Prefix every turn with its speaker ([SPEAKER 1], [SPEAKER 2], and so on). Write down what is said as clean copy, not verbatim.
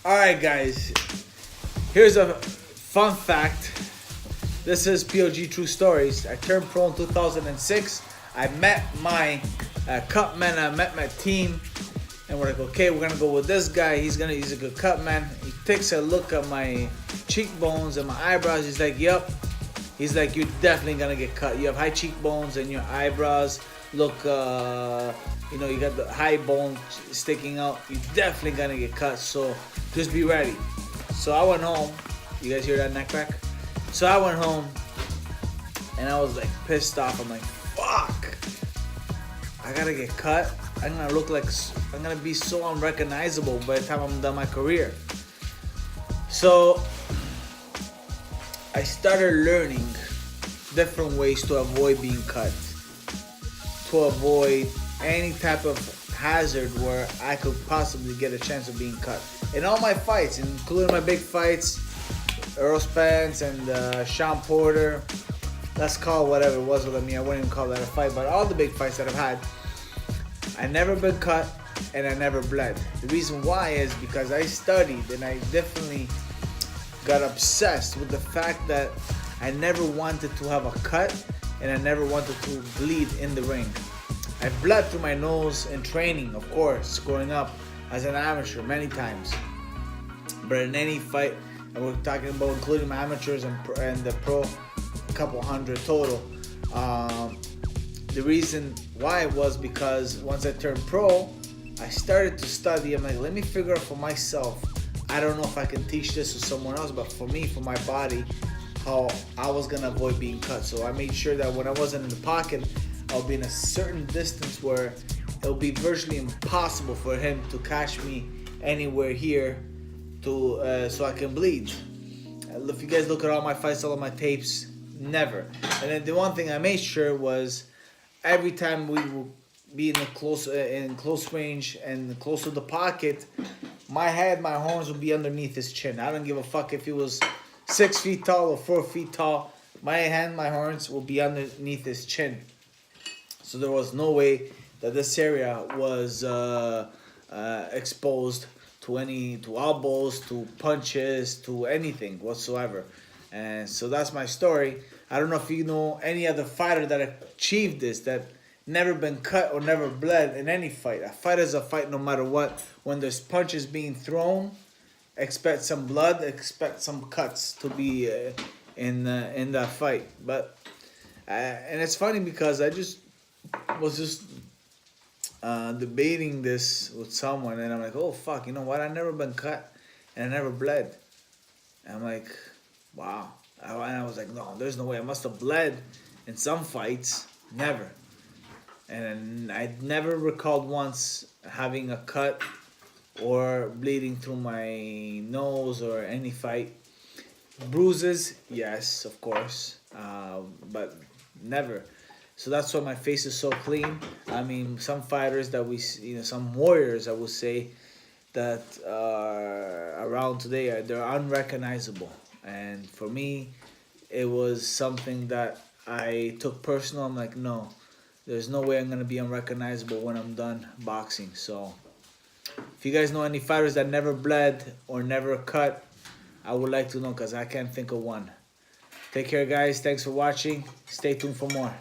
[SPEAKER 1] Alright guys, here's a fun fact. This is PLG True Stories. I turned pro in 2006. I met my cut man, I met my team, and we're like, okay, we're gonna go with this guy. He's a good cut man. He takes a look at my cheekbones and my eyebrows. He's like, yep. He's like, you're definitely gonna get cut. You have high cheekbones and your eyebrows look, you got the high bone sticking out. You're definitely gonna get cut. So just be ready. So I went home. You guys hear that neck crack? So I went home and I was like pissed off. I'm like, fuck. I gotta get cut. I'm gonna be so unrecognizable by the time I'm done my career. So I started learning different ways to avoid being cut, to avoid any type of hazard where I could possibly get a chance of being cut. In all my fights, including my big fights, Earl Spence and Sean Porter, let's call whatever it was with me, I wouldn't even call that a fight, but all the big fights that I've had, I never been cut and I never bled. The reason why is because I studied and I definitely got obsessed with the fact that I never wanted to have a cut and I never wanted to bleed in the ring. I bled through my nose in training, of course, growing up as an amateur many times. But in any fight, and we're talking about including my amateurs and the pro, a couple hundred total. The reason why was because once I turned pro, I started to study. I'm like, let me figure out for myself. I don't know if I can teach this to someone else, but for me, for my body, how I was gonna avoid being cut. So I made sure that when I wasn't in the pocket, I'll be in a certain distance where it'll be virtually impossible for him to catch me anywhere here so I can bleed. If you guys look at all my fights, all of my tapes, never. And then the one thing I made sure was every time we would be in close range and close to the pocket, my head, my horns would be underneath his chin. I don't give a fuck if he was 6 feet tall or 4 feet tall. My hand, my horns will be underneath his chin. So there was no way that this area was exposed to elbows, to punches, to anything whatsoever. And so that's my story. I don't know if you know any other fighter that achieved this, that never been cut or never bled in any fight. A fight is a fight no matter what. When there's punches being thrown, expect some blood, expect some cuts to be in that fight. But and it's funny because I was debating this with someone, and I'm like, oh fuck, you know what? I never been cut and I never bled. And I'm like, wow. And I was like, no, there's no way. I must have bled in some fights. Never. And I never recalled once having a cut or bleeding through my nose or any fight. Bruises, yes, of course, but never. So that's why my face is so clean. I mean, some fighters that some warriors, I would say, that are around today, they're unrecognizable. And for me, it was something that I took personal. I'm like, no, there's no way I'm going to be unrecognizable when I'm done boxing. So if you guys know any fighters that never bled or never cut, I would like to know because I can't think of one. Take care, guys. Thanks for watching. Stay tuned for more.